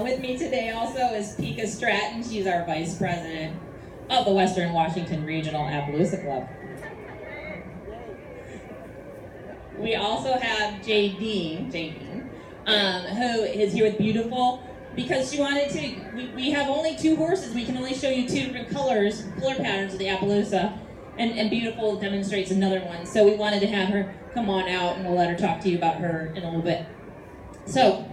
With me today also is Pika Stratton. She's our vice president of the Western Washington Regional Appaloosa Club. We also have JD, who is here with Beautiful because she wanted to. We have only 2 horses. We can only show you 2 different color patterns of the Appaloosa, and Beautiful demonstrates another one. So we wanted to have her come on out, and we'll let her talk to you about her in a little bit. So,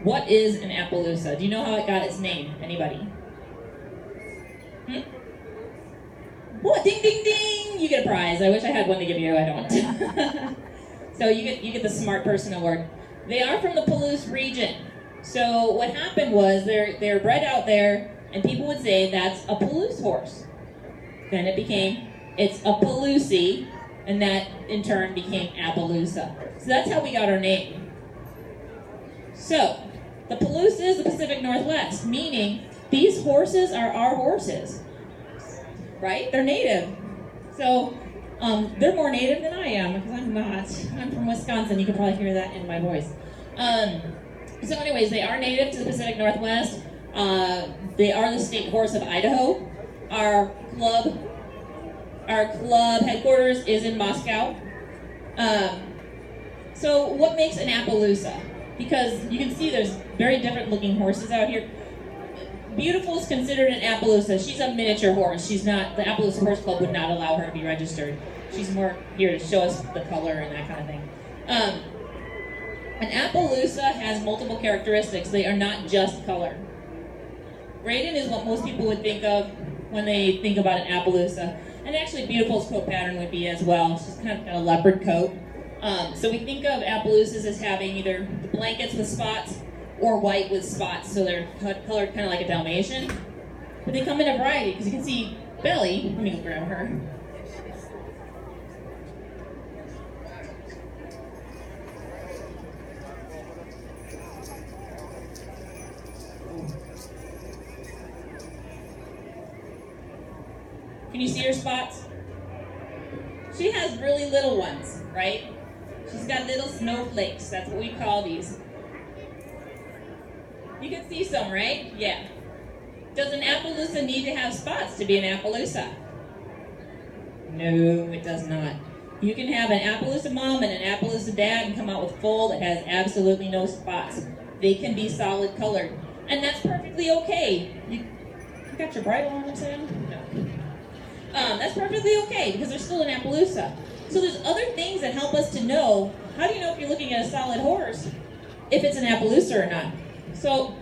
what is an Appaloosa? Do you know how it got its name? Anybody? What? Ding, ding, ding! You get a prize. I wish I had one to give you. I don't. So you get the smart person award. They are from the Appaloosa region. So what happened was they're bred out there, and people would say that's a Appaloosa horse. Then it's Appaloosa, and that in turn became Appaloosa. So that's how we got our name. So the Appaloosa is the Pacific Northwest, meaning these horses are our horses. Right? They're native. So they're more native than I am, because I'm not. I'm from Wisconsin. You can probably hear that in my voice. So anyways, they are native to the Pacific Northwest. They are the state horse of Idaho. Our club headquarters is in Moscow. So what makes an Appaloosa? Because you can see there's very different looking horses out here. Beautiful is considered an Appaloosa. She's a miniature horse. She's not, the Appaloosa Horse Club would not allow her to be registered. She's more here to show us the color and that kind of thing. An Appaloosa has multiple characteristics. They are not just color. Reiter is what most people would think of when they think about an Appaloosa. And actually Beautiful's coat pattern would be as well. She's kind of got a leopard coat. So we think of Appaloosas as having either the blankets with spots or white with spots, so they're colored kind of like a Dalmatian. But they come in a variety, because you can see Belly. Let me go grab her. Can you see her spots? She has really little ones, right? She's got little snowflakes. That's what we call these. You can see some, right? Yeah. Does an Appaloosa need to have spots to be an Appaloosa? No, it does not. You can have an Appaloosa mom and an Appaloosa dad and come out with a foal that has absolutely no spots. They can be solid colored. And that's perfectly okay. You got your bridle on, Sam? No. That's perfectly okay because they're still an Appaloosa. So there's other things that help us to know, how do you know if you're looking at a solid horse, if it's an Appaloosa or not? So,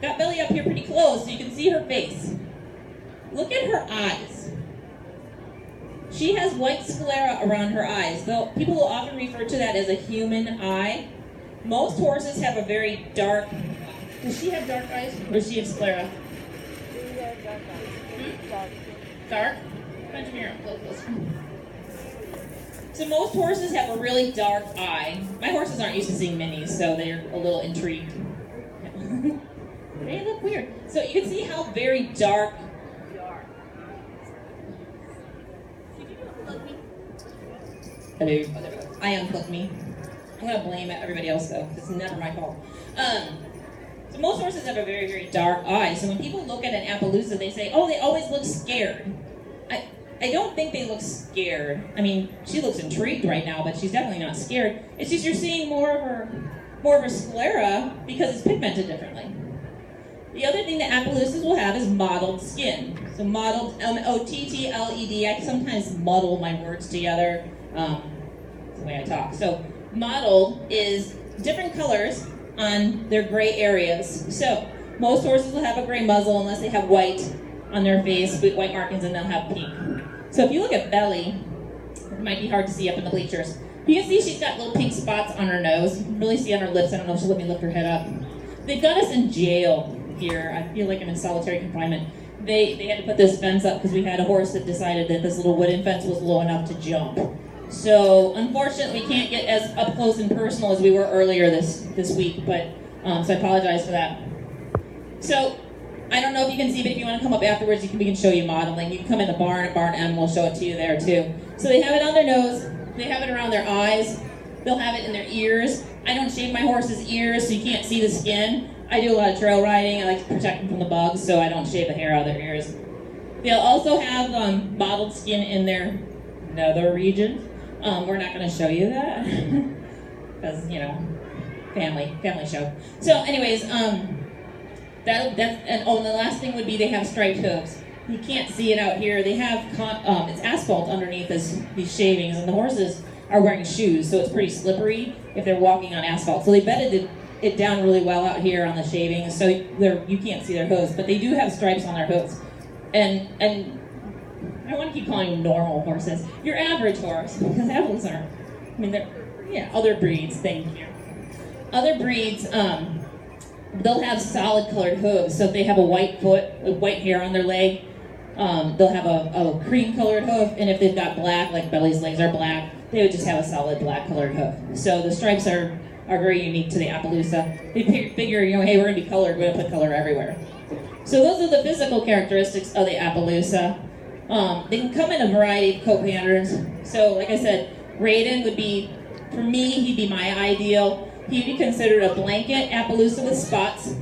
got Belly up here pretty close so you can see her face. Look at her eyes. She has white sclera around her eyes, though people will often refer to that as a human eye. Most horses have a very dark... Does she have dark eyes? Or does she have sclera? She has dark eyes. Dark? Punch me around, close. So most horses have a really dark eye. My horses aren't used to seeing minis, so they're a little intrigued. They look weird. So you can see how very dark. Did you unplug me? Hello. Oh, there we go. I unplugged me. I'm gonna blame everybody else though. It's never my fault. So most horses have a very, very dark eye. So when people look at an Appaloosa, they say, "Oh, they always look scared." I don't think they look scared. I mean, she looks intrigued right now, but she's definitely not scared. It's just you're seeing more of her sclera because it's pigmented differently. The other thing that Appaloosas will have is mottled skin. So mottled, M-O-T-T-L-E-D. I sometimes muddle my words together. That's the way I talk. So mottled is different colors on their gray areas. So most horses will have a gray muzzle unless they have white on their face, white markings, and they'll have pink. So if you look at Belly, it might be hard to see up in the bleachers. You can see she's got little pink spots on her nose. You can really see on her lips. I don't know if she'll let me lift her head up. They've got us in jail here. I feel like I'm in solitary confinement. They had to put this fence up because we had a horse that decided that this little wooden fence was low enough to jump. So unfortunately, we can't get as up close and personal as we were earlier this week, but so I apologize for that. So I don't know if you can see, but if you want to come up afterwards, we can show you modeling. You can come in the barn at Barn M, we'll show it to you there too. So they have it on their nose, they have it around their eyes, They'll have it in their ears. I don't shave my horse's ears so you can't see the skin. I do a lot of trail riding. I like to protect them from the bugs, so I don't shave the hair out of their ears. They'll also have mottled skin in their nether regions. We're not going to show you that because, family show. So anyways, the last thing would be they have striped hooves. You can't see it out here. They have it's asphalt underneath these shavings, and the horses are wearing shoes, so it's pretty slippery if they're walking on asphalt. So they bedded it down really well out here on the shavings, so you can't see their hooves, but they do have stripes on their hooves. And I don't want to keep calling them normal horses. Your average horse, because Appaloosa they're other breeds. Thank you. Other breeds, they'll have solid colored hooves. So if they have a white foot with white hair on their leg, they'll have a cream colored hoof, and if they've got black, like Belly's legs are black, they would just have a solid black colored hoof. So the stripes are very unique to the Appaloosa. They figure, hey, we're going to be colored, we're going to put color everywhere. So those are the physical characteristics of the Appaloosa. They can come in a variety of coat patterns. So like I said, Reiter would be, for me, he'd be my ideal. He'd be considered a blanket Appaloosa with spots.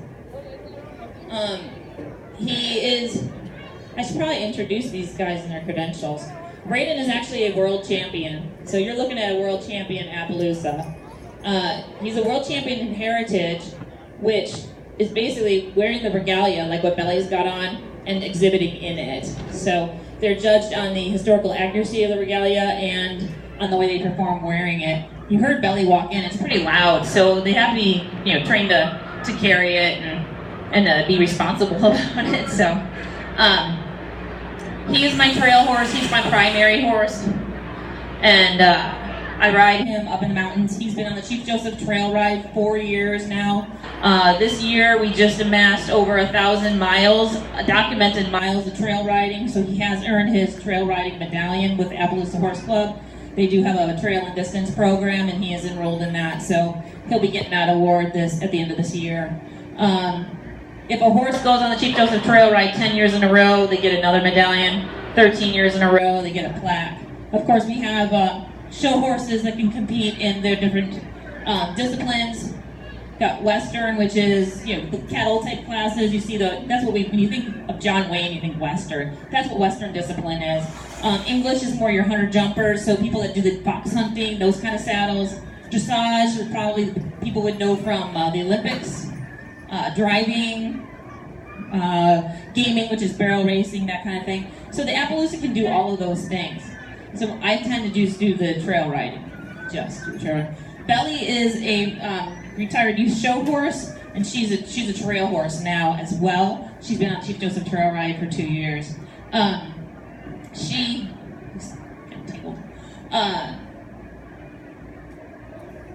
I should probably introduce these guys and their credentials. Reiter is actually a world champion. So you're looking at a world champion Appaloosa. He's a world champion in heritage, which is basically wearing the regalia, like what Belly's got on, and exhibiting in it. So they're judged on the historical accuracy of the regalia and on the way they perform wearing it. You heard Belly walk in, it's pretty loud, so they have to be trained to carry it and be responsible about it. So he is my trail horse, he's my primary horse, and I ride him up in the mountains. He's been on the Chief Joseph Trail Ride 4 years now. This year we just amassed over 1,000 miles, documented miles of trail riding, so he has earned his trail riding medallion with the Appaloosa Horse Club. They do have a trail and distance program, and he is enrolled in that, so he'll be getting that award at the end of this year. If a horse goes on the Chief Joseph Trail Ride 10 years in a row, they get another medallion. 13 years in a row, they get a plaque. Of course, we have show horses that can compete in their different disciplines. Got Western, which is the cattle type classes. You see that's what when you think of John Wayne, you think Western. That's what Western discipline is. English is more your hunter jumpers, so people that do the fox hunting, those kind of saddles. Dressage is probably people would know from the Olympics. Driving, gaming, which is barrel racing, that kind of thing. So the Appaloosa can do all of those things. So I tend to just do the trail riding. Belly is a retired youth show horse, and she's a trail horse now as well. She's been on Chief Joseph Trail Ride for 2 years.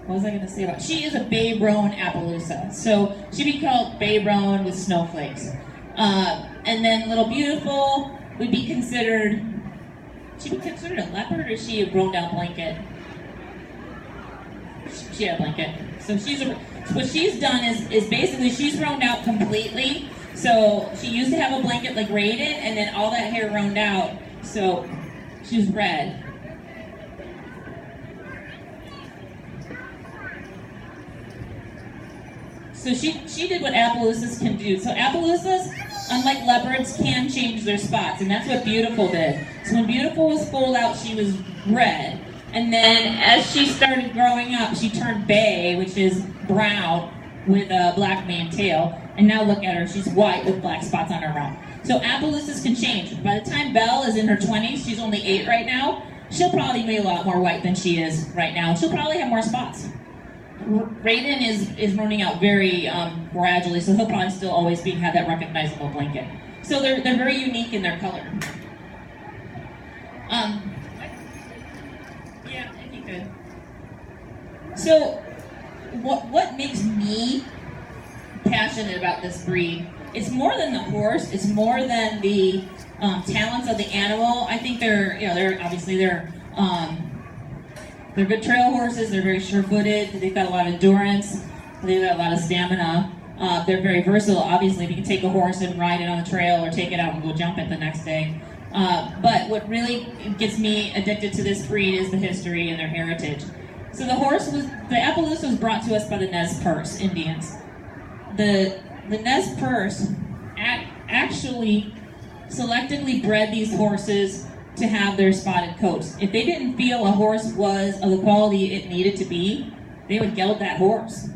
What was I going to say about? She is a bay roan Appaloosa, so she'd be called bay roan with snowflakes. And then Little Beautiful would be considered. She'd be considered a leopard, or is she a roan down blanket? She had a blanket. So what she's done is basically she's roaned out completely. So she used to have a blanket like Reiter, and then all that hair roaned out. So she's red. So she did what Appaloosas can do. So Appaloosas, unlike leopards, can change their spots, and that's what Beautiful did. So when Beautiful was foaled out, she was red. And then as she started growing up, she turned bay, which is brown with a black mane tail. And now look at her, she's white with black spots on her rump. So Appaloosas can change. By the time Belle is in her 20s, she's only 8 right now, she'll probably be a lot more white than she is right now. She'll probably have more spots. Reiter is running out very gradually, so he'll probably still always have that recognizable blanket. So they're very unique in their color. Yeah, if you could. So what makes me passionate about this breed? It's more than the horse. It's more than the talents of the animal. I think they're good trail horses. They're very sure-footed. They've got a lot of endurance. They've got a lot of stamina. They're very versatile. Obviously, you can take a horse and ride it on the trail, or take it out and go jump it the next day. But what really gets me addicted to this breed is the history and their heritage. So the Appaloosa was brought to us by the Nez Perce Indians. The Nez Perce actually selectively bred these horses to have their spotted coats. If they didn't feel a horse was of the quality it needed to be, they would geld that horse.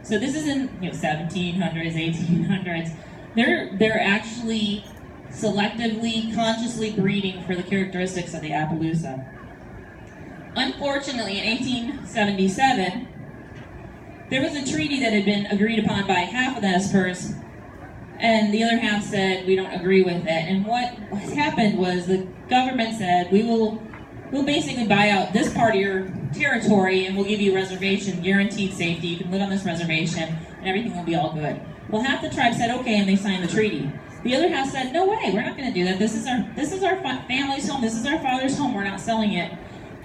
So this is in 1700s, 1800s. They're actually selectively, consciously breeding for the characteristics of the Appaloosa. Unfortunately, in 1877, there was a treaty that had been agreed upon by half of the Nez Perce, and the other half said, we don't agree with it. And what happened was the government said, we'll basically buy out this part of your territory and we'll give you a reservation, guaranteed safety, you can live on this reservation, and everything will be all good. Well, half the tribe said okay, and they signed the treaty. The other half said, no way, we're not going to do that. This is our family's home, this is our father's home, we're not selling it.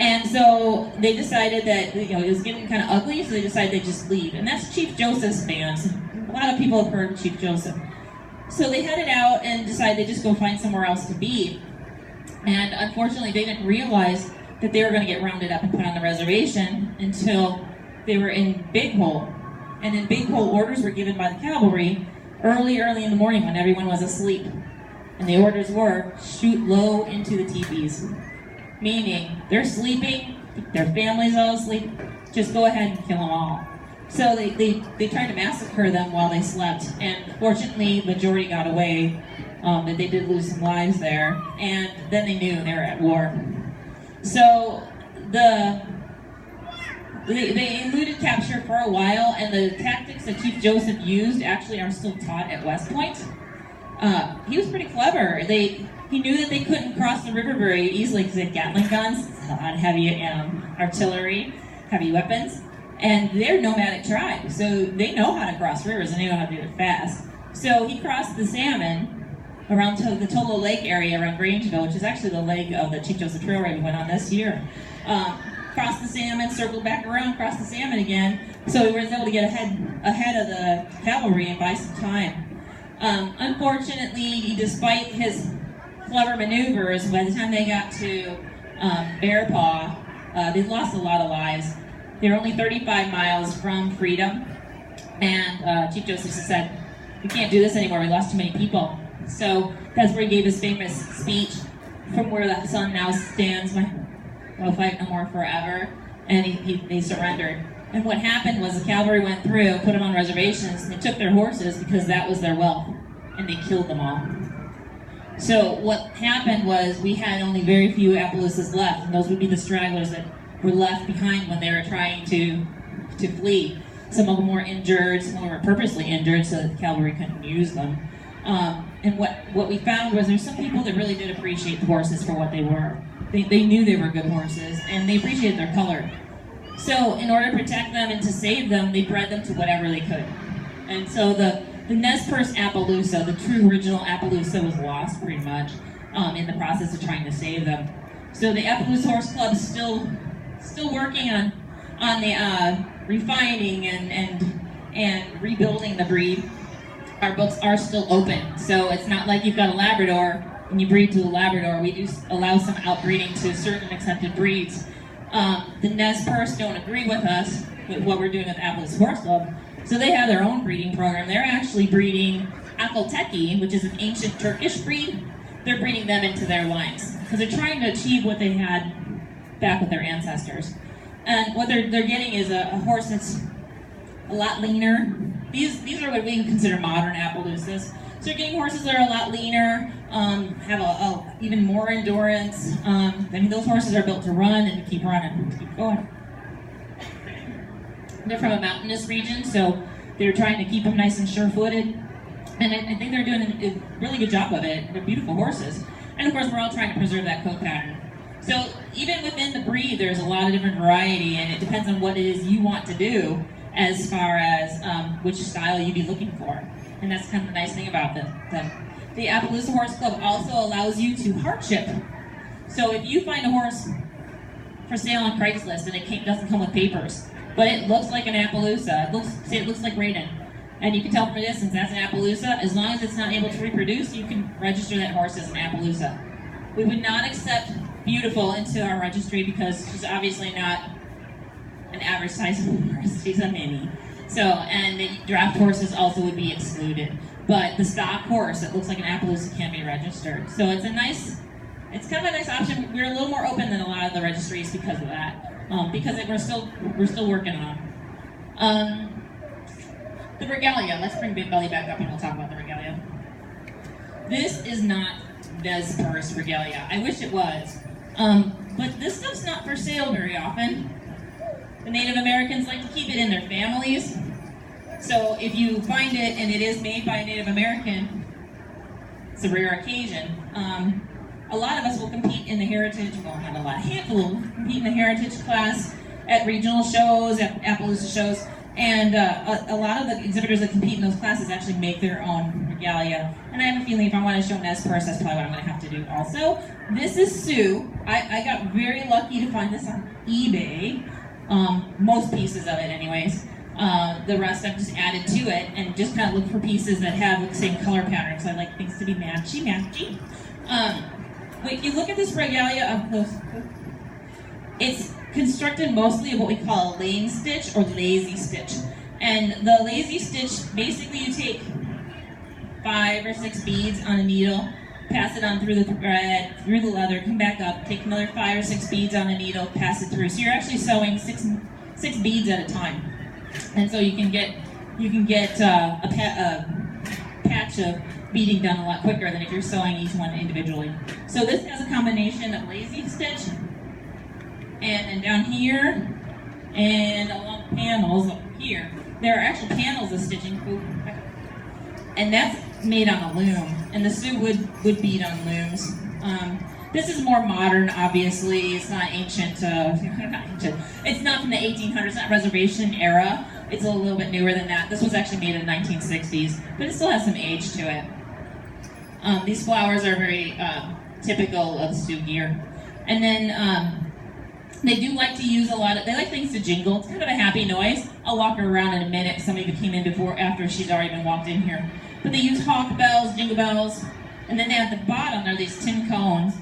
And so they decided that it was getting kind of ugly, so they decided they'd just leave. And that's Chief Joseph's bands. A lot of people have heard of Chief Joseph. So they headed out and decided they'd just go find somewhere else to be. And unfortunately, they didn't realize that they were going to get rounded up and put on the reservation until they were in Big Hole. And in Big Hole, orders were given by the cavalry early in the morning when everyone was asleep. And the orders were, shoot low into the teepees. Meaning, they're sleeping, their family's all asleep, just go ahead and kill them all. So they tried to massacre them while they slept, and fortunately, majority got away, that they did lose some lives there, and then they knew they were at war. So they eluded capture for a while, and the tactics that Chief Joseph used actually are still taught at West Point. He was pretty clever. He knew that they couldn't cross the river very easily because they had Gatling guns, heavy artillery, heavy weapons, and they're nomadic tribes, so they know how to cross rivers and they know how to do it fast. So he crossed the salmon around the Tolo Lake area around Grangeville, which is actually the lake of the Chief Joseph Trail Ride we went on this year. Crossed the salmon, circled back around, crossed the salmon again, so he was able to get ahead of the cavalry and buy some time. Unfortunately, despite his clever maneuvers, by the time they got to Bear Paw, they lost a lot of lives. They were only 35 miles from freedom, and Chief Joseph said, we can't do this anymore, we lost too many people. So that's where he gave his famous speech, from where the sun now stands, we'll fight no more forever, and they surrendered. And what happened was the cavalry went through, put them on reservations, and they took their horses because that was their wealth, and they killed them all. So what happened was we had only very few Appaloosas left, and those would be the stragglers that were left behind when they were trying to flee. Some of them were injured, some of them were purposely injured so that the cavalry couldn't use them. And what we found was there's some people that really did appreciate the horses for what they were. They knew they were good horses, and they appreciated their color. So in order to protect them and to save them, they bred them to whatever they could. And so the Nez Perce Appaloosa, the true original Appaloosa, was lost pretty much in the process of trying to save them. So the Appaloosa Horse Club is still working on the refining and rebuilding the breed. Our books are still open, so it's not like you've got a Labrador and you breed to a Labrador. We do allow some outbreeding to certain accepted breeds. The Nez Perce don't agree with us with what we're doing with the Appaloosa Horse Club, so they have their own breeding program. They're actually breeding Akalteki, which is an ancient Turkish breed. They're breeding them into their lines because they're trying to achieve what they had back with their ancestors. And what they're getting is a horse that's a lot leaner. These are what we consider modern Appaloosas. So you're getting horses that are a lot leaner, have even more endurance. Those horses are built to run and to keep running, to keep going. They're from a mountainous region, so they're trying to keep them nice and sure-footed. And I think they're doing a really good job of it. They're beautiful horses. And of course, we're all trying to preserve that coat pattern. So even within the breed, there's a lot of different variety, and it depends on what it is you want to do as far as which style you'd be looking for. And that's kind of the nice thing about them. The Appaloosa Horse Club also allows you to hardship. So if you find a horse for sale on Craigslist and it doesn't come with papers, but it looks like an Appaloosa, it looks like Reiter, and you can tell from a distance that's an Appaloosa, as long as it's not able to reproduce, you can register that horse as an Appaloosa. We would not accept Beautiful into our registry because she's obviously not an average size horse. She's a mini. So, and the draft horses also would be excluded. But the stock horse that looks like an Appaloosa can be registered. So it's kind of a nice option. We're a little more open than a lot of the registries because of that. Because we're still working on. The regalia. Let's bring Big Belly back up and we'll talk about the regalia. This is not Nez Perce regalia. I wish it was. But this stuff's not for sale very often. The Native Americans like to keep it in their families. So if you find it and it is made by a Native American, it's a rare occasion. A lot of us will compete in the heritage, well, not a lot, a handful will compete in the heritage class at regional shows, at Appaloosa shows, and a lot of the exhibitors that compete in those classes actually make their own regalia. And I have a feeling if I want to show Nez Perce, that's probably what I'm going to have to do also. This is Sioux. I got very lucky to find this on eBay. Most pieces of it anyways. The rest I've just added to it and just kind of look for pieces that have the same color pattern, so I like things to be matchy. If you look at this regalia up close, it's constructed mostly of what we call a lane stitch or lazy stitch. And the lazy stitch, basically you take 5 or 6 beads on a needle, pass it on through the thread, through the leather, come back up, take another 5 or 6 beads on a needle, pass it through. So you're actually sewing six beads at a time. And so you can get a patch of beading done a lot quicker than if you're sewing each one individually. So this has a combination of lazy stitch and then down here and along panels up here. There are actual panels of stitching, and that's made on a loom. And the Sioux would bead on looms. This is more modern, obviously. It's not ancient. It's not from the 1800s, not reservation era. It's a little bit newer than that. This was actually made in the 1960s, but it still has some age to it. These flowers are very typical of Sioux gear. And then they do like to use they like things to jingle. It's kind of a happy noise. I'll walk her around in a minute. Somebody came in after she's already been walked in here. But they use hawk bells, jingle bells, and then at the bottom there are these tin cones.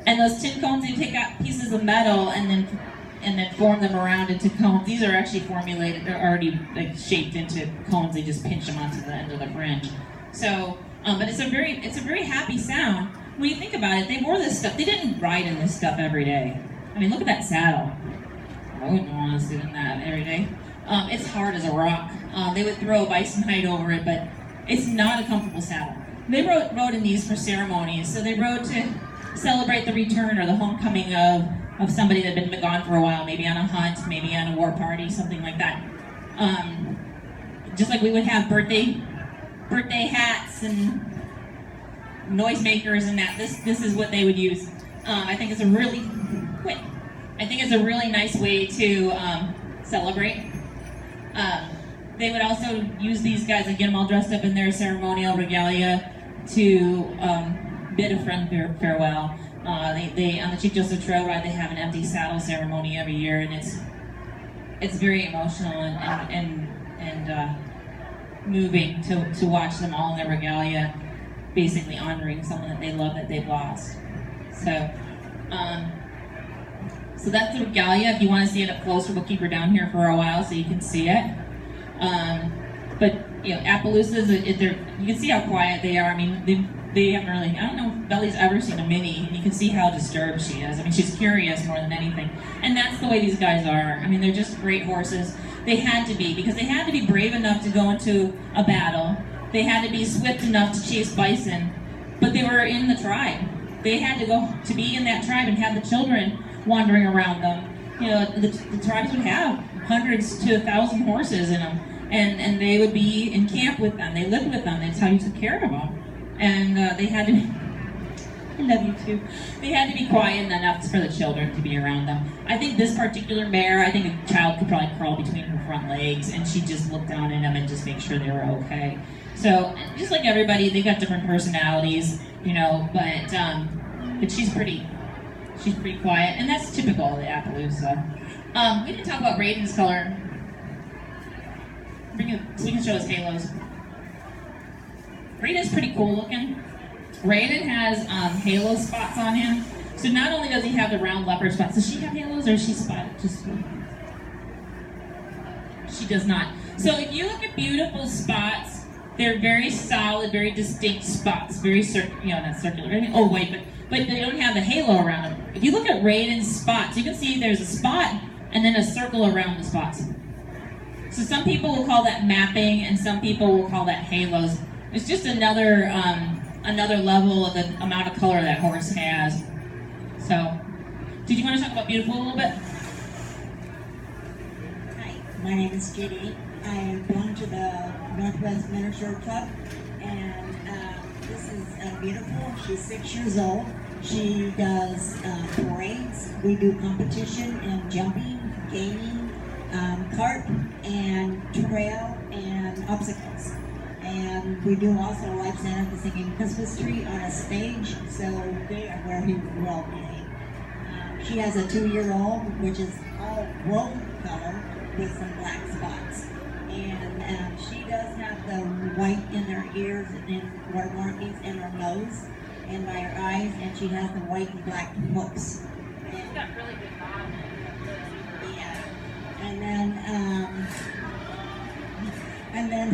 And those tin cones, you take out pieces of metal and then form them around into cones. These are actually formulated; they're already shaped into cones. They just pinch them onto the end of the fringe. So, but it's a very happy sound. When you think about it, they wore this stuff. They didn't ride in this stuff every day. I mean, look at that saddle. I wouldn't want to sit in that every day. It's hard as a rock. They would throw a bison hide over it, but it's not a comfortable saddle. They rode in these for ceremonies. So they rode to celebrate the return or the homecoming of somebody that had been gone for a while, maybe on a hunt, maybe on a war party, something like that. Just like we would have birthday hats and noisemakers and that. This is what they would use. I think it's a really nice way to celebrate. They would also use these guys and get them all dressed up in their ceremonial regalia to bid a friend farewell. They on the Chief Joseph Trail Ride, they have an empty saddle ceremony every year, and it's very emotional and moving to watch them all in their regalia, basically honoring someone that they love that they've lost. So that's the regalia. If you want to see it up closer, we'll keep her down here for a while so you can see it. But you know, Appaloosas, you can see how quiet they are. I mean, they haven't really, I don't know if Belly's ever seen a mini, and you can see how disturbed she is. I mean, she's curious more than anything. And that's the way these guys are. I mean, they're just great horses. They had to be, because they had to be brave enough to go into a battle. They had to be swift enough to chase bison, but they were in the tribe. They had to go to be in that tribe and have the children wandering around them. You know, the tribes would have hundreds to 1,000 horses in them, and they would be in camp with them. They lived with them. That's how you took care of them. And they had to be, I love you too. They had to be quiet enough for the children to be around them. I think this particular mare, I think a child could probably crawl between her front legs, and she'd just look down at them and just make sure they were okay. So, just like everybody, they got different personalities, you know, but she's pretty quiet, and that's typical of the Appaloosa. We didn't talk about Raiden's color. So we can show his halos. Raiden's pretty cool looking. Reiter has halo spots on him. So not only does he have the round leopard spots, does she have halos or is she spotted? Just she does not. So if you look at beautiful spots, they're very solid, very distinct spots, very not circular. Oh wait, but they don't have the halo around them. If you look at Raiden's spots, you can see there's a spot and then a circle around the spots. So some people will call that mapping, and some people will call that halos. It's just another level of the amount of color that horse has. So, did you want to talk about beautiful a little bit? Hi, my name is Judy. I belong to the Northwest Miniature Club, and this is beautiful. She's 6 years old. She does parades. We do competition in jumping, gaming, cart, and trail, and obstacles. And we do also live Santa the singing Christmas tree on a stage, so they are where he will be. She has a 2-year-old, which is all rose color with some black spots. And she does have the white in her ears and water markings in her nose and by her eyes, and she has the white and black hooks. She's got really good mom. Yeah. And then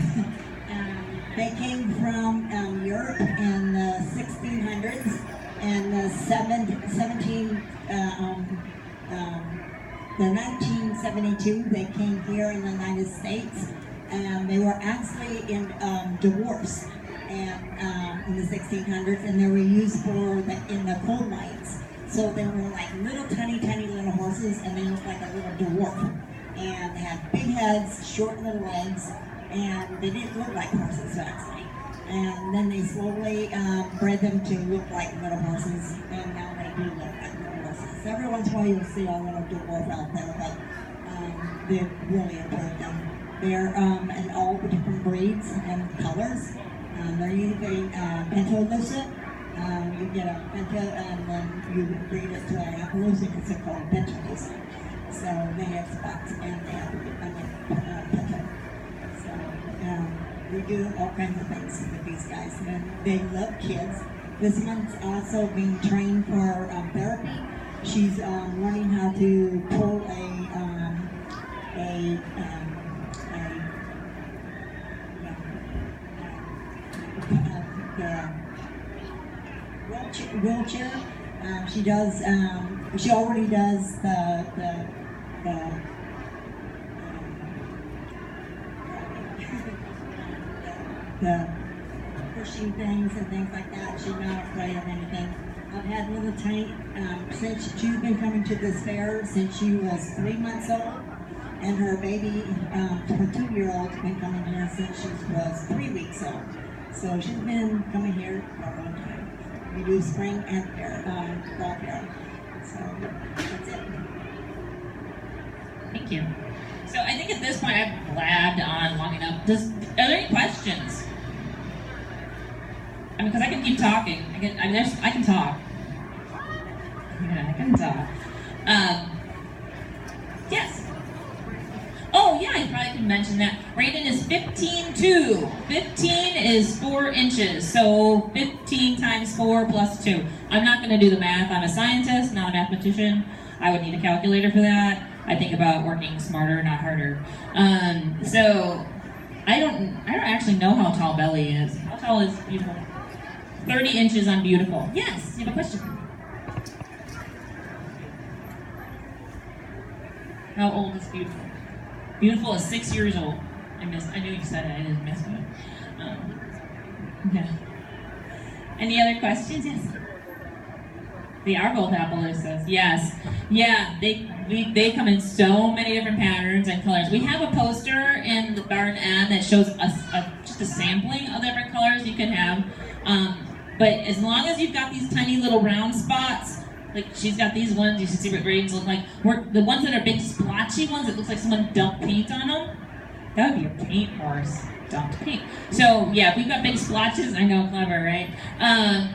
they came from Europe in the 1600s and the 1972 they came here in the United States, and they were actually in dwarfs and in the 1600s, and they were used in the coal mines. So they were like little tiny little horses, and they looked like a little dwarf, and they had big heads, short little legs, and they didn't look like horses actually. And then they slowly bred them to look like little horses, and now they do look like little horses. Every once in a while you'll see a little dwarf out there, but they're really improved them. They're in all the different breeds and colors. They're usually Appaloosa. You get a Penta, and then you breed it to an Appaloosa because they're called Appaloosa. So they have spots and they have Penta. So we do all kinds of things with these guys, and they love kids. This one's also being trained for therapy. She's learning how to pull wheelchair. She does. She already does the pushing things and things like that. She's not afraid of anything. I've had little tiny, since she's been coming to this fair since she was 3 months old, and her baby, her 2-year-old's been coming here since she was 3 weeks old. So she's been coming here for a long time. We do spring and fall fair. So that's it. Thank you. So I think at this point I've blabbed on long enough. Are there any questions? I mean, because I can keep talking. I can talk. Yeah, I can talk. Yes. Oh yeah, I probably can mention that. Raiden is 15'2". 15 is 4 inches, so 15 times 4 plus 2. I'm not going to do the math. I'm a scientist, not a mathematician. I would need a calculator for that. I think about working smarter, not harder. So I don't actually know how tall Belly is. How tall is Beautiful? 30 inches on Beautiful. Yes, you have a question. How old is Beautiful? Beautiful is 6 years old. I knew you said it. I didn't miss it. Yeah. Any other questions? Yes. They are both Appaloosas. Yes. Yeah. They come in so many different patterns and colors. We have a poster in the barn end that shows just a sampling of different colors you can have. But as long as you've got these tiny little round spots, like she's got these ones, you should see what Raiden's look like. The ones that are big splotchy ones, it looks like someone dumped paint on them. That would be a paint horse. Dumped paint. So yeah, if we've got big splotches, I know, clever, right?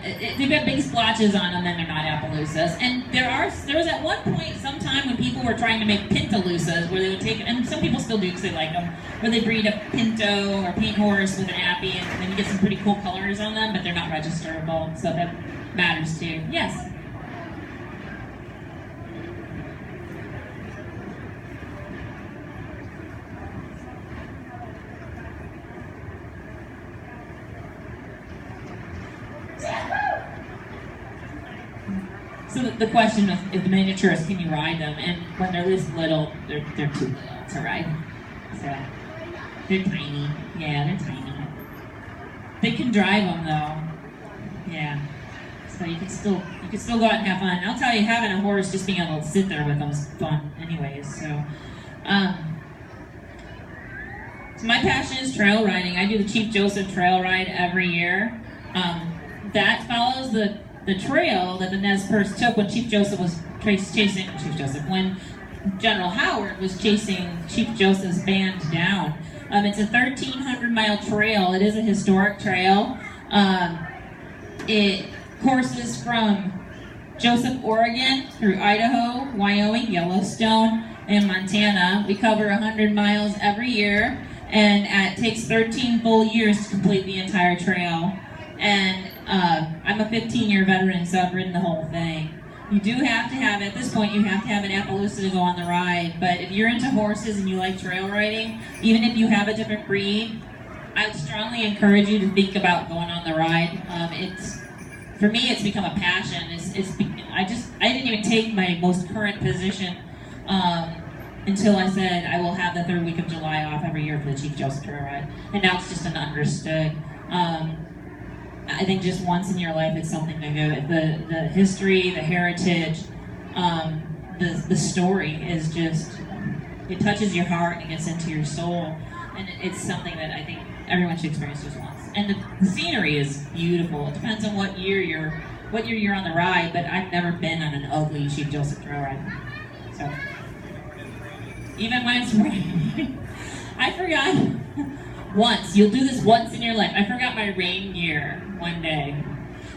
If they've got big splotches on them, then they're not Appaloosas. And there was at one point, sometime when people were trying to make Pintaloosas, where they would take, and some people still do because they like them, where they breed a Pinto or paint horse with an Appy, and then you get some pretty cool colors on them, but they're not registerable, so that matters too. Yes? So the question is, if the miniatures, can you ride them? And when they're this little, they're too little to ride. So they're tiny. Yeah, they're tiny. They can drive them though. Yeah. So you can still go out and have fun. I'll tell you, having a horse, just being able to sit there with them is fun, anyways. So my passion is trail riding. I do the Chief Joseph trail ride every year. That follows the trail that the Nez Perce took when Chief Joseph was chasing Chief Joseph, when General Howard was chasing Chief Joseph's band down. It's a 1,300-mile trail. It is a historic trail. It courses from Joseph, Oregon, through Idaho, Wyoming, Yellowstone, and Montana. We cover 100 miles every year, and it takes 13 full years to complete the entire trail. And I'm a 15-year veteran, so I've ridden the whole thing. You do have to have, at this point, you have to have an Appaloosa to go on the ride. But if you're into horses and you like trail riding, even if you have a different breed, I would strongly encourage you to think about going on the ride. For me, it's become a passion. I didn't even take my most current position until I said I will have the third week of July off every year for the Chief Joseph Trail Ride. And now it's just an understood. I think just once in your life it's something to go. The history, the heritage, the story is just, it touches your heart and it gets into your soul. And it's something that I think everyone should experience just once. And the scenery is beautiful. It depends on what year you're on the ride, but I've never been on an ugly Chief Joseph Trail ride. So even when it's raining, I forgot once. You'll do this once in your life. I forgot my rain gear one day,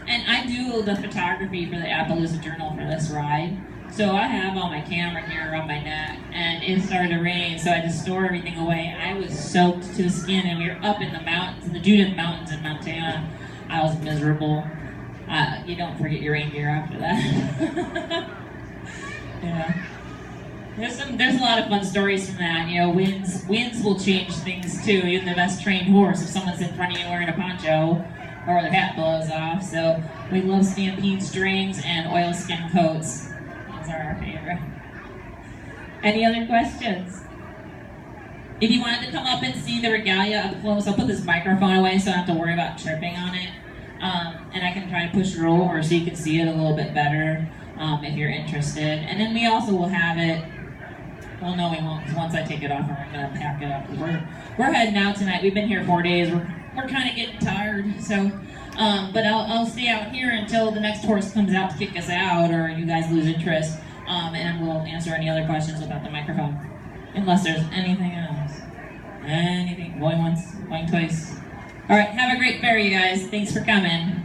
and I do the photography for the Appaloosa Journal for this ride. So I have all my camera gear around my neck, and it started to rain, so I had to store everything away. I was soaked to the skin, and we were up in the mountains, in the Judith Mountains in Montana. I was miserable. You don't forget your rain gear after that. Yeah. There's a lot of fun stories from that. You know, winds will change things too. Even the best trained horse, if someone's in front of you wearing a poncho, or their hat blows off. So we love stampede strings and oilskin coats. Those are our favorite. Any other questions? If you wanted to come up and see the regalia up close, I'll put this microphone away so I don't have to worry about tripping on it. And I can try to push it over so you can see it a little bit better if you're interested. And then we also will have it. Well, no, we won't, because once I take it off, we're going to pack it up. We're heading out tonight. We've been here 4 days. We're kind of getting tired, so. But I'll stay out here until the next horse comes out to kick us out, or you guys lose interest, and we'll answer any other questions without the microphone, unless there's anything else. Anything? Going once, going twice. All right, have a great fair, you guys. Thanks for coming.